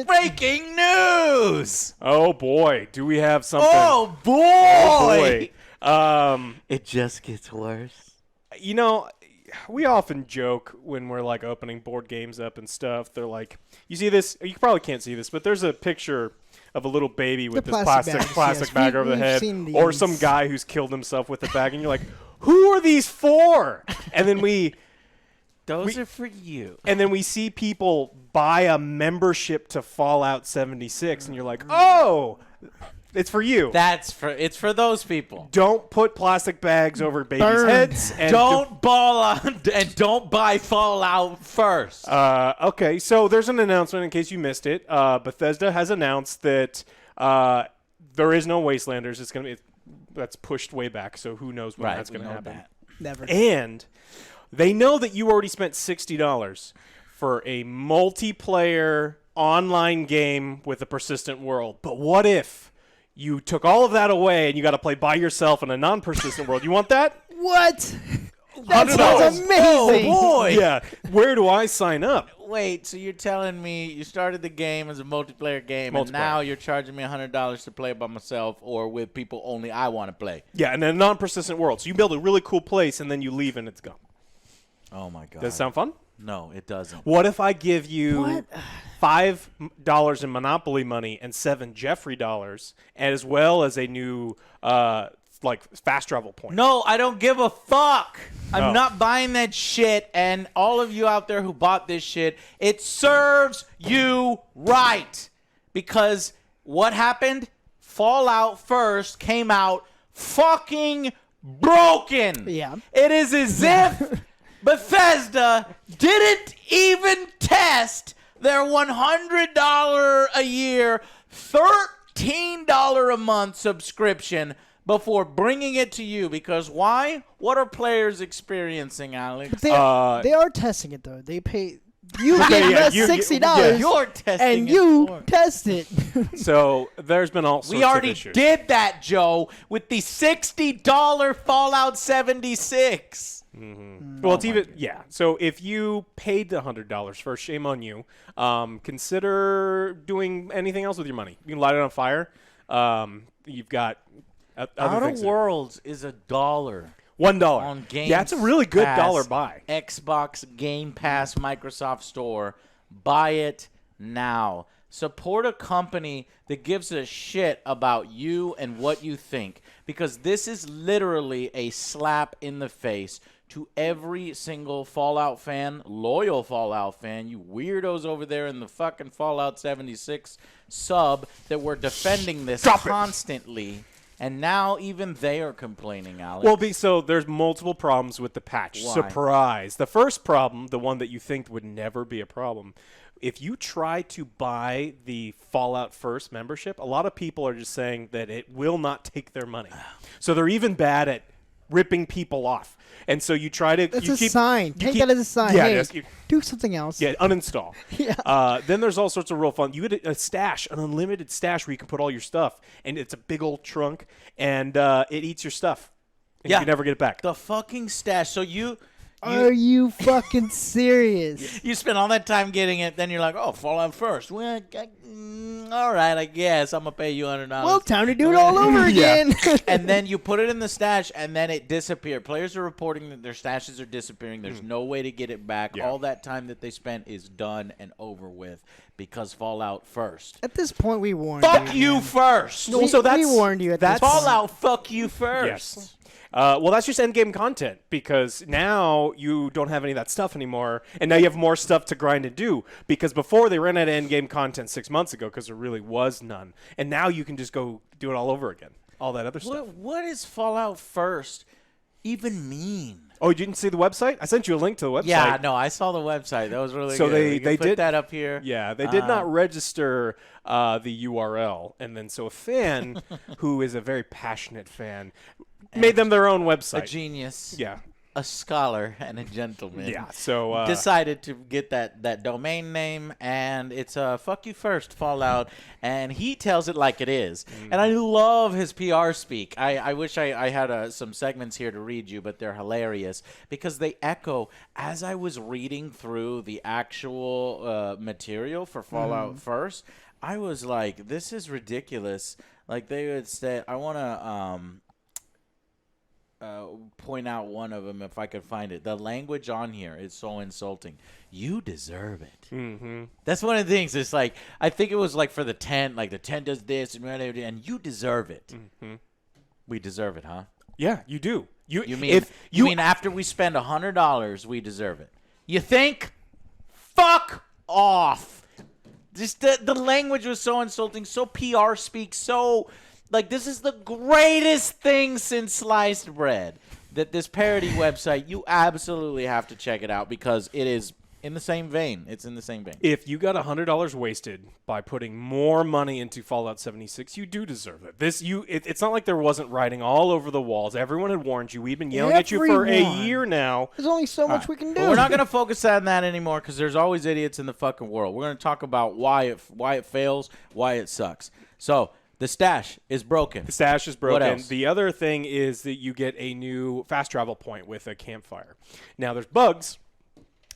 Breaking news! Oh boy, do we have something? Oh boy! Oh boy. It just gets worse. You know, we often joke when we're like opening board games up and stuff. They're like, you see this? You probably can't see this, but there's a picture of a little baby with this plastic bag over the head, or some guy who's killed himself with a bag, and you're like, who are these for? And then Those are for you. And then we see people buy a membership to Fallout 76, and you're like, oh, it's for you. It's for those people. Don't put plastic bags over babies' heads. And don't buy Fallout first. Okay, so there's an announcement in case you missed it. Bethesda has announced that there is no Wastelanders. It's gonna be that's pushed way back. So who knows when that's gonna happen? Never. And they know that you already spent $60 for a multiplayer online game with a persistent world. But what if you took all of that away and you got to play by yourself in a non-persistent world? You want that? What? That $100. sounds amazing. Oh, boy. Yeah. Where do I sign up? Wait, so you're telling me you started the game as a multiplayer game, and now you're charging me $100 to play by myself or with people only I want to play? Yeah, in a non-persistent world. So you build a really cool place, and then you leave, and it's gone. Oh, my God. Does it sound fun? No, it doesn't. What if I give you $5 in Monopoly money and $7 Jeffrey dollars, as well as a new fast travel point? No, I don't give a fuck. I'm not buying that shit. And all of you out there who bought this shit, it serves you right. Because what happened? Fallout first came out fucking broken. Yeah. It is as if Bethesda didn't even test their $100 a year, $13 a month subscription before bringing it to you. Because why? What are players experiencing, Alex? They are testing it, though. They pay. You give us $60. You're testing and it you for. test it. So there's been all sorts We already of issues. did that, Joe, with the $60 Fallout 76. Mm-hmm. Well, it's even So if you paid the $100 first, shame on you. Consider doing anything else with your money. You can light it on fire. You've got other Outer things. Worlds is $1. $1 on Game That's a really good Pass, dollar buy. Xbox Game Pass, Microsoft Store. Buy it now. Support a company that gives a shit about you and what you think, because this is literally a slap in the face to every single Fallout fan, loyal Fallout fan, you weirdos over there in the fucking Fallout 76 sub that were defending this constantly. And now even they are complaining, Alex. Well, so there's multiple problems with the patch. Why? Surprise. The first problem, the one that you think would never be a problem, if you try to buy the Fallout First membership, a lot of people are just saying that it will not take their money. So they're even bad at ripping people off. And so you try to... That's a sign. Take that as a sign. Yeah, hey, do something else. Yeah, uninstall. Yeah. Then there's all sorts of real fun. You get a stash, an unlimited stash where you can put all your stuff, and it's a big old trunk, and it eats your stuff. And you can never get it back. The fucking stash. So Are you fucking serious? You spend all that time getting it, then you're like, oh, Fallout First. Well, all right, I guess I'm going to pay you $100. Well, time to do it all over again. And then you put it in the stash, and then it disappeared. Players are reporting that their stashes are disappearing. There's no way to get it back. Yeah. All that time that they spent is done and over with because Fallout First. At this point, we warned you. Fuck you first. No, we warned you at this point. Fallout, fuck you first. Yes. Well, that's just endgame content, because now you don't have any of that stuff anymore, and now you have more stuff to grind and do, because before they ran out of endgame content 6 months ago because there really was none, and now you can just go do it all over again, all that other stuff. What does Fallout First even mean? Oh, you didn't see the website? I sent you a link to the website. Yeah, no, I saw the website. That was really so good. They put did that up here. Yeah, they did not register the URL, and then so a fan who is a very passionate fan made them their own website. A genius. Yeah. a scholar and a gentleman. Yeah, so decided to get that domain name, and it's fuck you first Fallout, and he tells it like it is. And I love his PR speak. I wish I had some segments here to read you, but they're hilarious because they echo as I was reading through the actual material for Fallout first. I was like, this is ridiculous. Like, they would say, I want to point out one of them if I could find it. The language on here is so insulting. You deserve it. Mm-hmm. That's one of the things. It's like, I think it was like for the tent, like the tent does this, and you deserve it. Mm-hmm. We deserve it, huh? Yeah, you do. You mean after we spend $100, we deserve it? You think? Fuck off. Just the language was so insulting, so PR speak, so like this is the greatest thing since sliced bread. That this parody website, you absolutely have to check it out because it is in the same vein. It's in the same vein. If you got $100 wasted by putting more money into Fallout 76, you do deserve it. It's not like there wasn't writing all over the walls. Everyone had warned you. We've been yelling at you for a year now. There's only so much we can do. Well, we're not going to focus on that anymore because there's always idiots in the fucking world. We're going to talk about why it fails, why it sucks. So the stash is broken. The stash is broken. What else? The other thing is that you get a new fast travel point with a campfire. Now, there's bugs.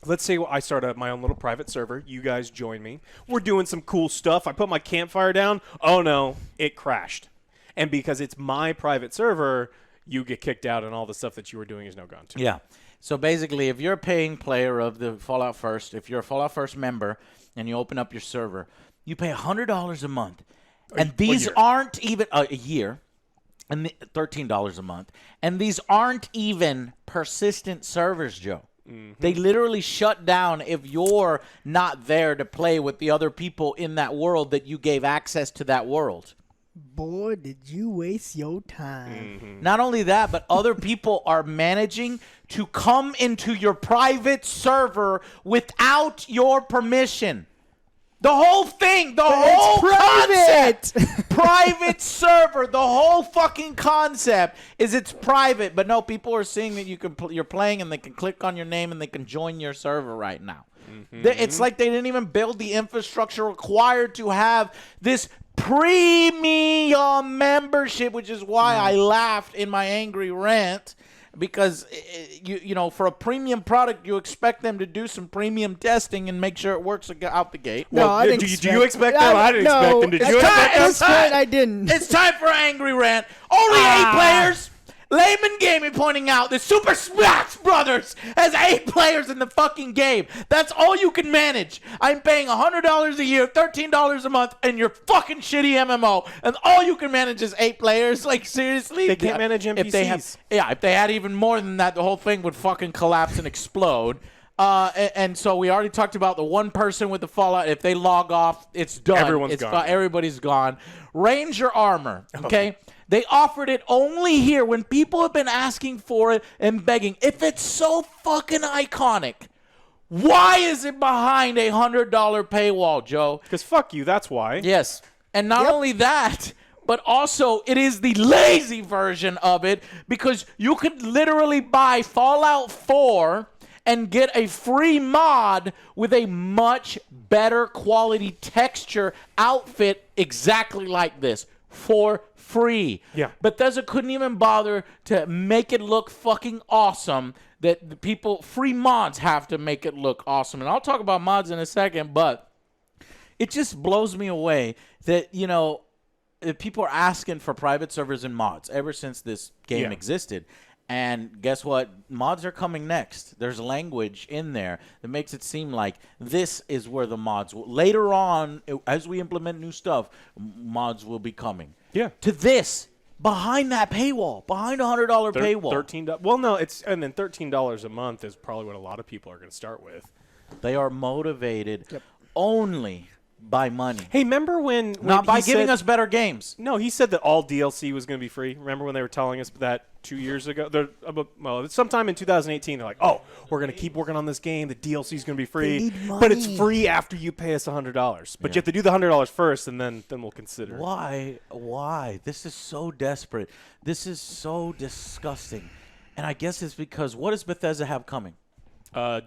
Let's say I start my own little private server. You guys join me. We're doing some cool stuff. I put my campfire down. Oh, no, it crashed. And because it's my private server, you get kicked out and all the stuff that you were doing is now gone too. Yeah. So basically, if you're a paying player of the Fallout First, if you're a Fallout First member and you open up your server, you pay $100 a month. And these aren't even a year. And $13 a month. And these aren't even persistent servers, Joe. Mm-hmm. They literally shut down if you're not there to play with the other people in that world that you gave access to that world. Boy, did you waste your time. Mm-hmm. Not only that, but other people are managing to come into your private server without your permission. The whole thing, the whole concept, private server, the whole fucking concept is it's private. But no, people are seeing that you're playing and they can click on your name and they can join your server right now. Mm-hmm. It's like they didn't even build the infrastructure required to have this premium membership, which is why I laughed in my angry rant. Because, you know, for a premium product, you expect them to do some premium testing and make sure it works out the gate. No, well, I didn't do you expect that? I didn't expect them. Did you expect that? At this point, I didn't. It's time for an angry rant. Only 8 players. Layman Gaming pointing out that Super Smash Brothers has 8 players in the fucking game. That's all you can manage. I'm paying $100 a year, $13 a month, and your fucking shitty MMO, and all you can manage is 8 players. Like, seriously? They can't manage NPCs. If they had even more than that, the whole thing would fucking collapse and explode. And so we already talked about the one person with the Fallout. If they log off, it's done. Everyone's gone. Everybody's gone. Ranger armor, okay? They offered it only here when people have been asking for it and begging. If it's so fucking iconic, why is it behind a $100 paywall, Joe? Because fuck you, that's why. Yes. And not only that, but also it is the lazy version of it because you could literally buy Fallout 4 and get a free mod with a much better quality texture outfit exactly like this for free. Yeah. Bethesda couldn't even bother to make it look fucking awesome. That the people, free mods have to make it look awesome. And I'll talk about mods in a second, but it just blows me away that, you know, people are asking for private servers and mods ever since this game existed. And guess what? Mods are coming next. There's language in there that makes it seem like this is where the mods will. Later on, as we implement new stuff, mods will be coming. Yeah. To this, behind that paywall, behind $100 paywall. $13. Well, no, and then $13 a month is probably what a lot of people are going to start with. They are motivated only by money. Hey, remember when not by giving us better games. No, he said that all DLC was going to be free. Remember when they were telling us that 2 years ago? Well, sometime in 2018, they're like, "Oh, we're going to keep working on this game. The DLC is going to be free, but it's free after you pay us $100. But you have to do the $100 first, and then we'll consider." Why? This is so desperate. This is so disgusting. And I guess it's because what does Bethesda have coming?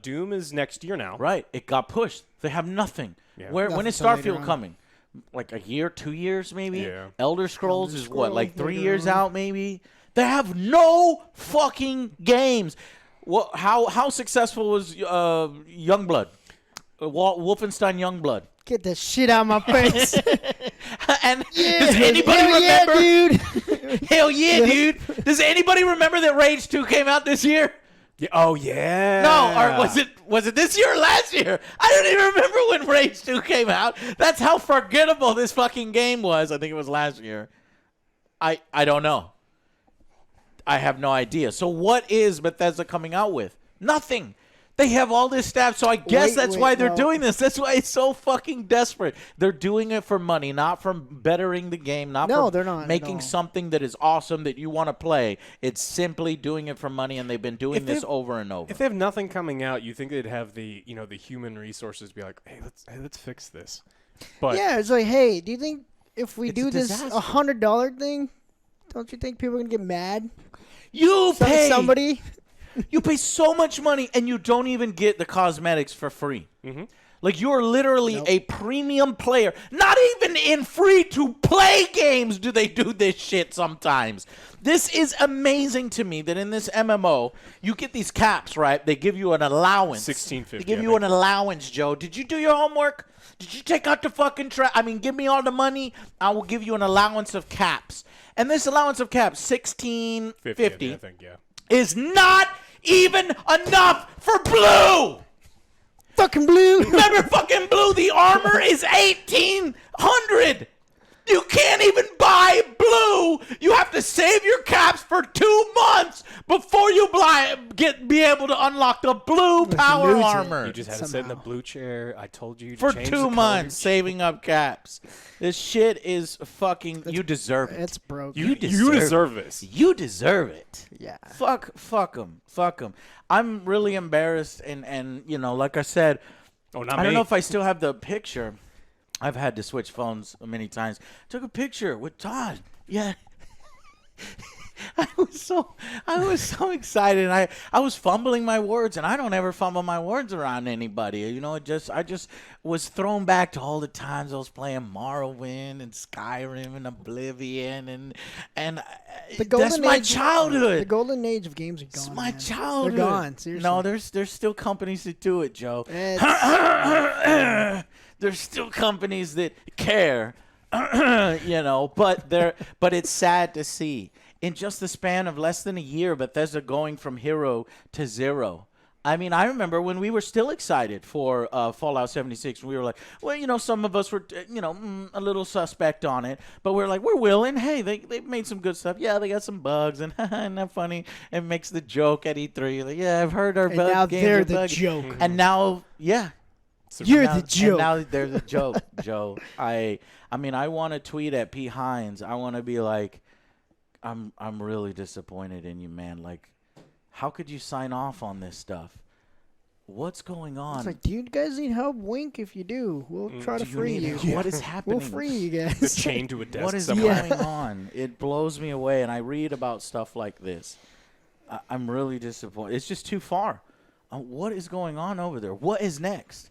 Doom is next year now. Right. It got pushed. They have nothing. Yeah. When is Nothing till later Starfield on. coming? Like a year, 2 years maybe? Yeah. Elder Scrolls Elder is what, like Scrolls 3 later years on. out maybe? They have no fucking games. Well, how successful was Youngblood? Wolfenstein Youngblood. Get the shit out of my face. And Yeah, does anybody hell yeah, remember? dude. Hell yeah, dude. Does anybody remember that Rage 2 came out this year? Yeah. Oh yeah. No, or was it this year or last year? I don't even remember when Rage 2 came out. That's how forgettable this fucking game was. I think it was last year. I don't know. I have no idea. So what is Bethesda coming out with? Nothing. They have all this staff, so I guess that's why they're doing this. That's why it's so fucking desperate. They're doing it for money, not from bettering the game, not No, for they're not at making all. something that is awesome that you want to play. It's simply doing it for money, and they've been doing this over and over. If they have nothing coming out, you think they'd have the the human resources to be like, hey, let's fix this. But Yeah, it's like, hey, do you think if we It's do a this disaster. $100 thing, don't you think people are gonna get mad? You pay Somebody. You pay so much money, and you don't even get the cosmetics for free. Mm-hmm. Like, you're literally a premium player. Not even in free-to-play games do they do this shit sometimes. This is amazing to me that in this MMO, you get these caps, right? They give you an allowance. $16.50, They give I you think. an allowance, Joe. Did you do your homework? Did you take out the fucking give me all the money. I will give you an allowance of caps. And this allowance of caps, $16.50, I think, yeah. is not even enough for blue. Fucking blue. Remember fucking blue, the armor is 1,800. You can't even buy blue. You have to save your caps for 2 months before you be able to unlock the blue power lose it. armor. You just had to sit in the blue chair. I told you to For change 2 the months, colors. saving up caps. This shit is fucking. You deserve it. It's broke. You deserve deserve this. You deserve it. Yeah. Fuck them. I'm really embarrassed, and like I said, Oh, not I me. don't know if I still have the picture. I've had to switch phones many times. Took a picture with Todd. Yeah. I was so excited. I was fumbling my words, and I don't ever fumble my words around anybody. I just was thrown back to all the times I was playing Morrowind and Skyrim and Oblivion and that's my childhood. The golden age of games are gone. It's my man. childhood. They're gone. Seriously. No, there's still companies that do it, Joe. It's- There's still companies that care, but it's sad to see. In just the span of less than a year, Bethesda going from hero to zero. I mean, I remember when we were still excited for Fallout 76. We were like, well, some of us were, a little suspect on it. But we're like, we're willing. Hey, they made some good stuff. Yeah, they got some bugs. And isn't that funny? It makes the joke at E3. Like, yeah, I've heard our and bug now games they're are the buggy. joke. And now, yeah. You're Now- the joke. And now they're the joke, Joe. I mean, I want to tweet at P. Hines. I want to be like, I'm really disappointed in you, man. Like, how could you sign off on this stuff? What's going on? It's like, do you guys need help? Wink if you do. We'll try to Do you free need- you. What is happening? We'll free you The guys. chain to a desk What is somewhere. going on? It blows me away, and I read about stuff like this. I'm really disappointed. It's just too far. What is going on over there? What is next?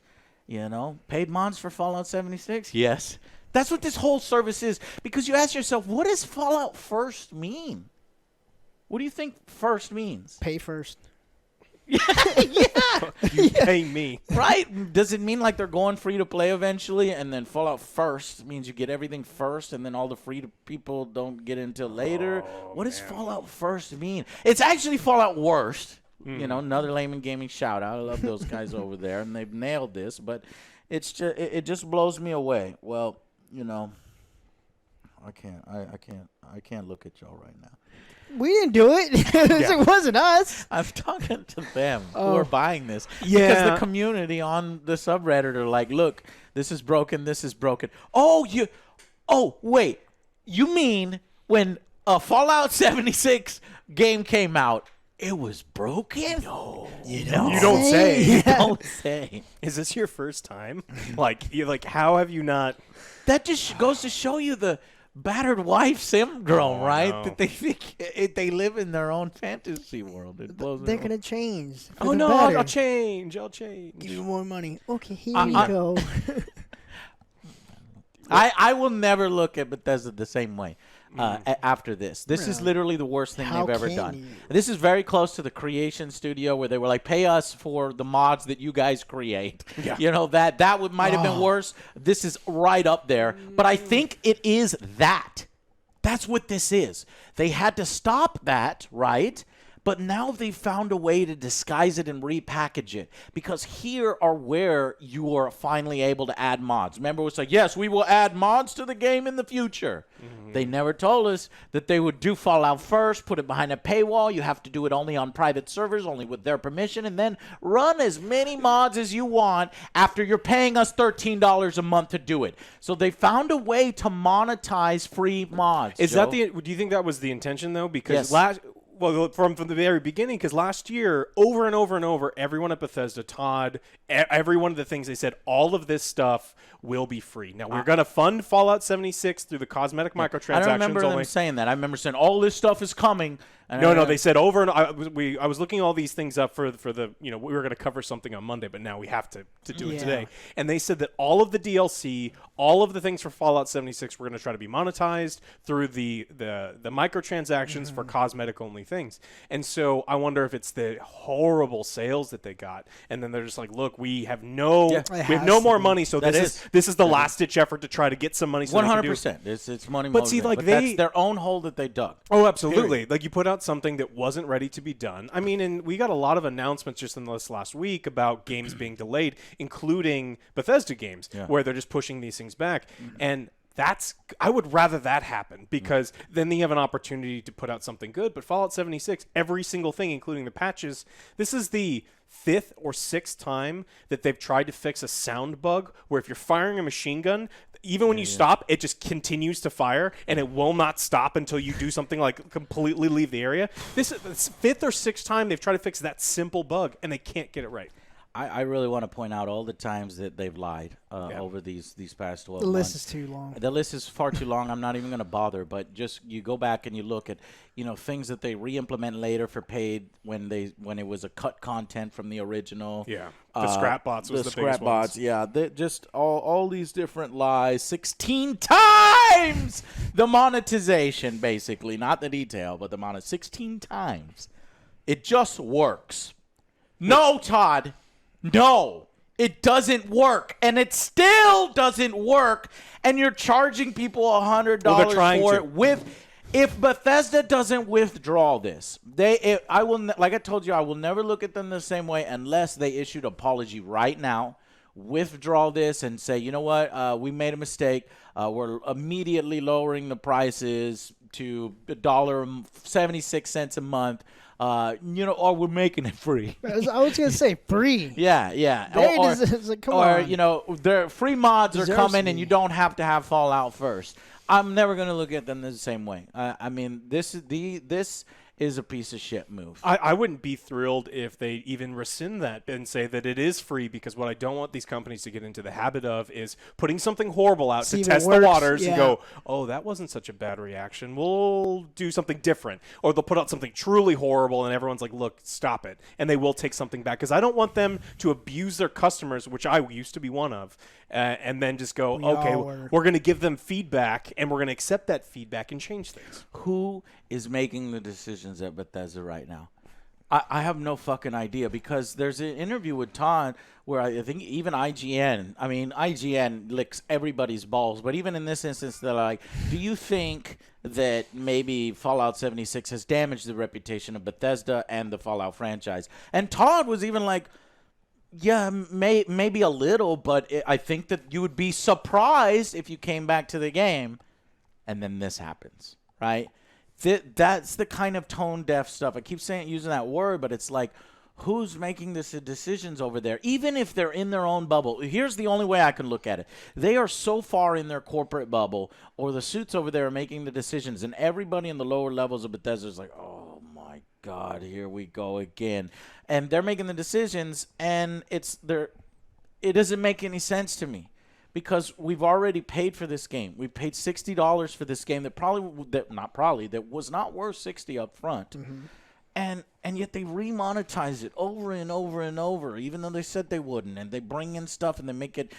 Paid mods for Fallout 76? Yes. That's what this whole service is. Because you ask yourself, what does Fallout First mean? What do you think first means? Pay first. You pay me. Right? Does it mean like they're going free to play eventually, and then Fallout First means you get everything first, and then all the free to people don't get until later? What does Fallout First mean? It's actually Fallout Worst. Another Layman Gaming shout out. I love those guys over there, and they've nailed this. But it's just it just blows me away. Well, I can't look at y'all right now. We didn't do it. It wasn't us. I'm talking to them who Oh. are buying this. Because Yeah. the community on the subreddit are like, look, this is broken, this is broken. Oh, wait. You mean when a Fallout 76 game came out, it was broken? No. You don't say. You don't say. Is this your first time? How have you not? That just goes to show you the battered wife syndrome, right? no. That they think they live in their own fantasy world. It blows They're me gonna change. For Oh the no, better. I'll change. Give you more money. Okay, here I- we I- go. I will never look at Bethesda the same way after this. This is Really? literally the worst thing How they've ever can done. you? This is very close to the creation studio where they were like, pay us for the mods that you guys create. Yeah. You know, that might have been worse. This is right up there. But I think it is that. That's what this is. They had to stop that, right? But now they've found a way to disguise it and repackage it, because here are where you are finally able to add mods. Remember, it was like, yes, we will add mods to the game in the future. They never told us that they would do Fallout first, put it behind a paywall. You have to do it only on private servers, only with their permission, and then run as many mods as you want after you're paying us $13 a month to do it. So they found a way to monetize free mods. Is Joe. that the? Do you think that was the intention though? Because Yes. from the very beginning, because last year, over and over and over, everyone at Bethesda, Todd, every one of the things they said, all of this stuff will be free. Now, we're going to fund Fallout 76 through the cosmetic microtransactions I don't remember only. them saying that. I remember saying all this stuff is coming. And No, they said over and I was looking all these things up for the we were going to cover something on Monday, but now we have to do it Yeah. today. And they said that all of the DLC, all of the things for Fallout 76 were going to try to be monetized through the microtransactions for cosmetic only things. And so I wonder if it's the horrible sales that they got, and then they're just like, look, we have no It we have has no to more be. money, so That this is the last ditch effort to try to get some money. So 100%. It's money. But see, motivated. like, but they- that's their own hole that they dug. Oh, absolutely. Like, you put out something that wasn't ready to be done. I mean, and we got a lot of announcements just in this last week about games being delayed, including Bethesda games, where they're just pushing these things back. And I would rather that happen, because then you have an opportunity to put out something good. But Fallout 76, every single thing, including the patches, this is the 5th or 6th time that they've tried to fix a sound bug where if you're firing a machine gun, even when you stop, it just continues to fire, and it will not stop until you do something like completely leave the area. This is the 5th or 6th time they've tried to fix that simple bug, and they can't get it right. I really want to point out all the times that they've lied over these past 12 The months. list is too long. The list is far too long. I'm not even going to bother. But just you go back and you look at things that they re-implement later for paid when it was a cut content from the original. Yeah, the Scrapbox was the biggest Scrapbox. ones. Yeah, just all these different lies. 16 times the monetization, basically, not the detail, but the 16 times. It just works. No, Todd. No, it doesn't work, and it still doesn't work, and you're charging people $100 for it. If Bethesda doesn't withdraw this, I will, like I told you, I will never look at them the same way unless they issued an apology right now, withdraw this, and say, you know what, we made a mistake. We're immediately lowering the prices to $1.76 a month. Or we're making it free. I was gonna say free. Yeah. Come on. Their free mods are Deserves coming, to and be. you don't have to have Fallout first. I'm never gonna look at them the same way. I mean, this is a piece of shit move. I wouldn't be thrilled if they even rescind that and say that it is free, because what I don't want these companies to get into the habit of is putting something horrible out See to if it test the works. waters and Yeah. go, oh, that wasn't such a bad reaction. We'll do something different. Or they'll put out something truly horrible and everyone's like, look, stop it. And they will take something back, because I don't want them to abuse their customers, which I used to be one of, and then just go, okay, we're going to give them feedback and we're going to accept that feedback and change things. Who is making the decisions at Bethesda right now? I have no fucking idea, because there's an interview with Todd where I think even IGN licks everybody's balls, but even in this instance, they're like, do you think that maybe Fallout 76 has damaged the reputation of Bethesda and the Fallout franchise? And Todd was even like, yeah, maybe a little, but I think that you would be surprised if you came back to the game and then this happens, right? That's the kind of tone-deaf stuff. I keep using that word, but it's like, who's making the decisions over there? Even if they're in their own bubble. Here's the only way I can look at it. They are so far in their corporate bubble, or the suits over there are making the decisions, and everybody in the lower levels of Bethesda is like, oh, my God, here we go again. And they're making the decisions, and it doesn't make any sense to me. because we've already paid for this game. We paid $60 for this game that was not worth $60 up front. And yet they remonetize it over and over and over, even though they said they wouldn't. And they bring in stuff and they make it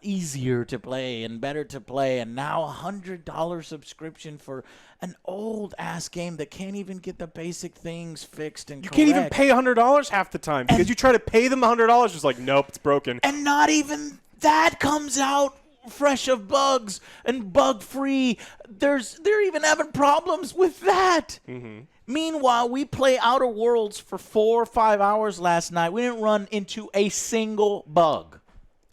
easier to play and better to play. And now $100 subscription for an old-ass game that can't even get the basic things fixed and correct. You can't even pay $100 half the time because you try to pay them $100. It's like, nope, it's broken. And not even that comes out fresh of bugs and bug-free. They're even having problems with that. Meanwhile, we play Outer Worlds for 4 or 5 hours last night. We didn't run into a single bug.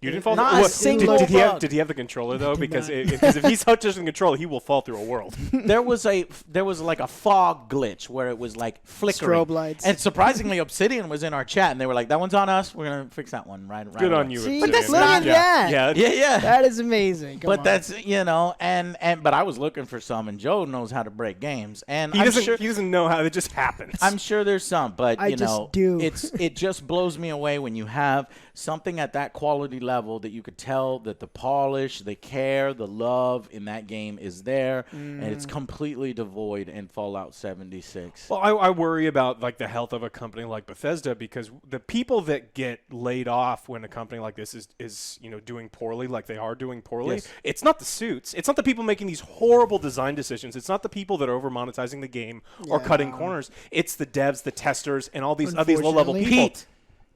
You didn't fall Not through a single bug. Did he have the controller though? Because if he's touching the controller, he will fall through a world. There was like a fog glitch where it was like flickering. Strobe lights. And surprisingly, Obsidian was in our chat, and they were like, "That one's on us. We're gonna fix that one right Good away." on you. See, But that's look not- at that. Yeah. Yeah. That is amazing. Come But on. that's but I was looking for some, and Joe knows how to break games, and He I'm doesn't. sure He doesn't know how it just happens. I'm sure there's some, but I just do. it just blows me away when you have something at that quality level that you could tell that the polish, the care, the love in that game is there, and it's completely devoid in Fallout 76. Well, I worry about like the health of a company like Bethesda because the people that get laid off when a company like this is doing poorly, like they are doing poorly. Yes. It's not the suits. It's not the people making these horrible design decisions. It's not the people that are over monetizing the game or cutting corners. It's the devs, the testers, and all these low level Unfortunately. people. Pete,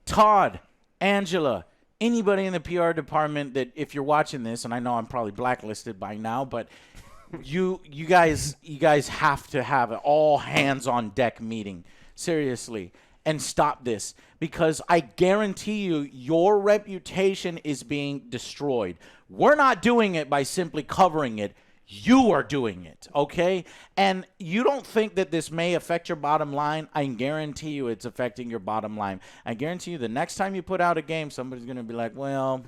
Todd, Angela, anybody in the PR department that if you're watching this, and I know I'm probably blacklisted by now, but you guys have to have an all hands on deck meeting, seriously, and stop this, because I guarantee you your reputation is being destroyed. We're not doing it by simply covering it. You are doing it, okay? And you don't think that this may affect your bottom line. I guarantee you it's affecting your bottom line. I guarantee you the next time you put out a game, somebody's going to be like, well,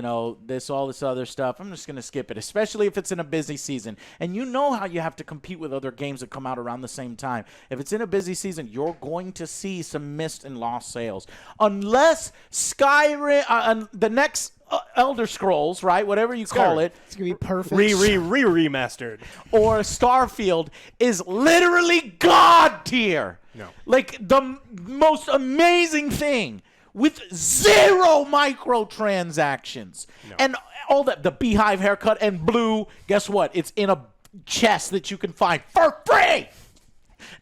all this other stuff, I'm just going to skip it, especially if it's in a busy season. And you know how you have to compete with other games that come out around the same time. If it's in a busy season, you're going to see some missed and lost sales. Unless Skyrim, the next Elder Scrolls, right, whatever you call it, It's going to be perfect. Remastered. or Starfield is literally God tier. No. Like the most amazing thing with 0 microtransactions. No. And all that, the beehive haircut and blue, guess what? It's in a chest that you can find for free.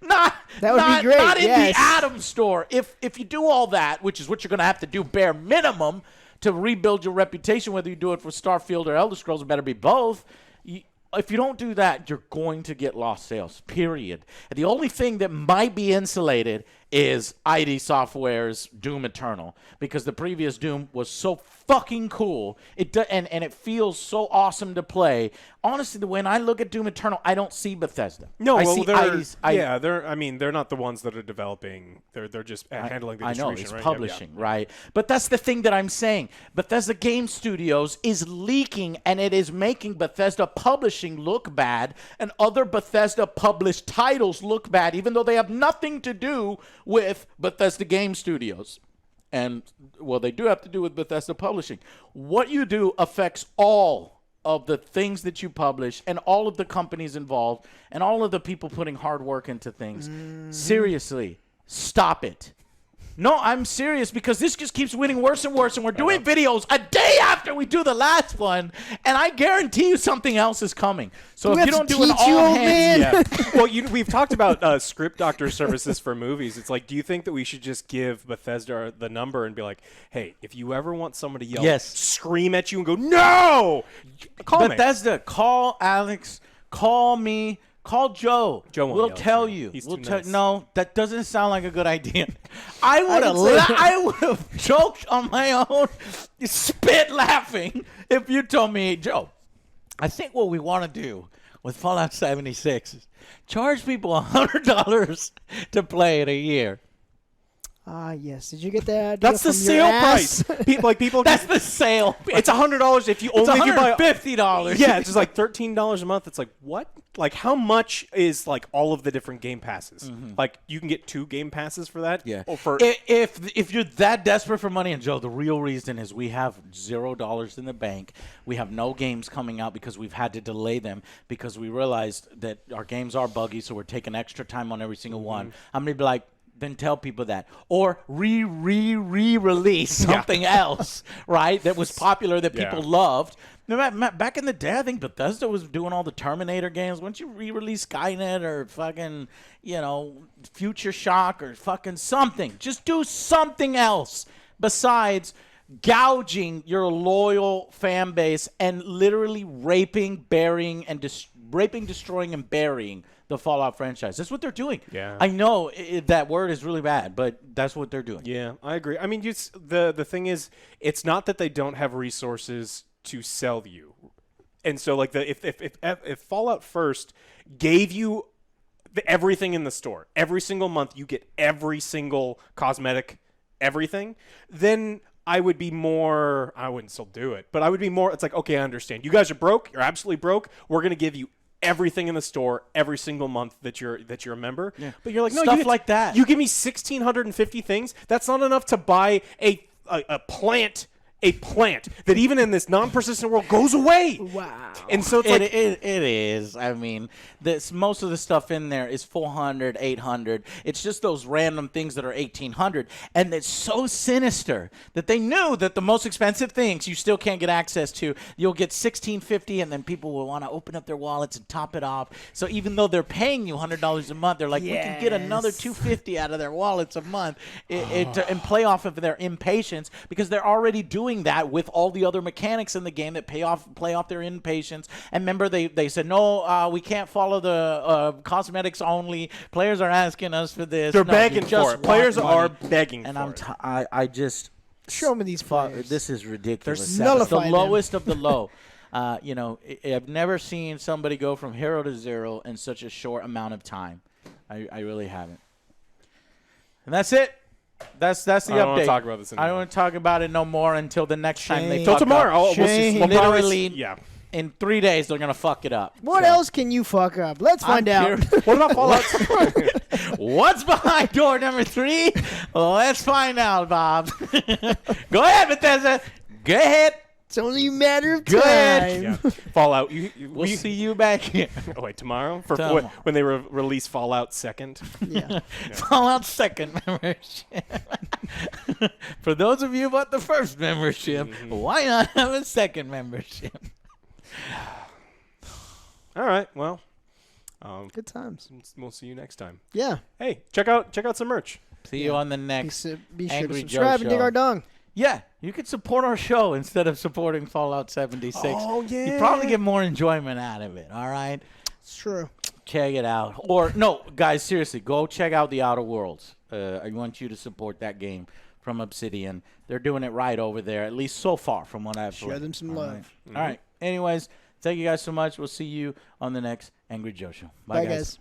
That would be great, Not in yes. the Atom store. If you do all that, which is what you're going to have to do bare minimum to rebuild your reputation, whether you do it for Starfield or Elder Scrolls, it better be both. If you don't do that, you're going to get lost sales, period. And the only thing that might be insulated is ID Software's Doom Eternal, because the previous Doom was so fucking cool. And it feels so awesome to play. Honestly, when I look at Doom Eternal, I don't see Bethesda. No, I well, see they're ID's, they're not the ones that are developing. They're just handling the I know, distribution. it's right? publishing, right? But that's the thing that I'm saying. Bethesda Game Studios is leaking, and it is making Bethesda Publishing look bad, and other Bethesda published titles look bad, even though they have nothing to do with Bethesda Game Studios. And, well, they do have to do with Bethesda Publishing. What you do affects all of the things that you publish and all of the companies involved and all of the people putting hard work into things. Seriously, stop it. No, I'm serious, because this just keeps winning worse and worse, and we're doing videos a day after we do the last one, and I guarantee you something else is coming. So Do we if you have don't to do an teach you, all old hands, man? Well, we've talked about script doctor services for movies. It's like, do you think that we should just give Bethesda the number and be like, hey, if you ever want somebody to yell, Yes. scream at you and go, no! Call me. Bethesda, call Alex, call me, call Joe. Joe won't We'll yell at tell you. you. He's We'll too tell. nice. No, that doesn't sound like a good idea. I would can say that. I would have choked on my own spit laughing if you told me, Joe, I think what we want to do with Fallout 76 is charge people $100 to play it a year. Ah, yes. Did you get that? That's the sale price. People. That's the sale. It's $100 if you It's only if you buy $150. Yeah, it's just like $13 a month. It's like what? Like how much is like all of the different game passes? Like you can get 2 game passes for that. Yeah. Or for If you're that desperate for money, and Joe, the real reason is we have $0 in the bank. We have no games coming out because we've had to delay them because we realized that our games are buggy, so we're taking extra time on every single one. I'm gonna be like, then tell people that, or re-release something else, right? That was popular that people loved. Back in the day, I think Bethesda was doing all the Terminator games. Why don't you re-release Skynet or fucking, Future Shock or fucking something? Just do something else besides gouging your loyal fan base and literally raping, destroying, and burying the Fallout franchise. That's what they're doing. Yeah. I know that word is really bad, but that's what they're doing. Yeah, I agree. I mean, the thing is, it's not that they don't have resources to sell you, and so like if Fallout First gave you everything in the store every single month, you get every single cosmetic, everything, then I would be more. I wouldn't still do it, but I would be more. It's like, okay, I understand. You guys are broke. You're absolutely broke. We're gonna give you everything in the store every single month that you're a member. Yeah. But you're like, no, Stuff like that. You give me 1,650 things. That's not enough to buy a plant that even in this non-persistent world goes away. Wow. And so it's It is. I mean, most of the stuff in there is 400, 800. It's just those random things that are 1,800. And it's so sinister that they knew that the most expensive things you still can't get access to. You'll get 1,650, and then people will want to open up their wallets and top it off. So even though they're paying you $100 a month, they're like, we can get another $250 out of their wallets a month and play off of their impatience because they're already doing that with all the other mechanics in the game that play off their impatience. And remember, they said, no, we can't follow the cosmetics only. Players are asking us for this. they're begging for it. Players are begging and for it. I just Show me these players. This is ridiculous. Nullify It's the them. lowest of the low. I've never seen somebody go from hero to zero in such a short amount of time. I really haven't. And that's it. That's the update. I don't want to talk about this anymore. I don't want to talk about it no more until the next time they Till fuck tomorrow. up. We'll see. We'll Literally, yeah. in 3 days, they're going to fuck it up. What else can you fuck up? Let's find out. What about Fallout? What's behind door number 3? Let's find out, Bob. Go ahead, Bethesda. Go ahead. It's only a matter of Go ahead. time. Yeah. Fallout. We'll see you back here. Oh wait, tomorrow when they release Fallout 2nd. Yeah. Fallout 2nd membership. For those of you about the first membership, why not have a 2nd membership? All right. Well, Good times. we'll see you next time. Yeah. Hey, check out some merch. See you on the next Be sure to Angry Joe subscribe and dig Show. our dong. Yeah, you could support our show instead of supporting Fallout 76. Oh, yeah. You probably get more enjoyment out of it, all right? It's true. Check it out. Or, no, guys, seriously, go check out The Outer Worlds. I want you to support that game from Obsidian. They're doing it right over there, at least so far from what I've Show played. them some All love. right. All right. Anyways, thank you guys so much. We'll see you on the next Angry Joe Show. Bye, Bye, guys.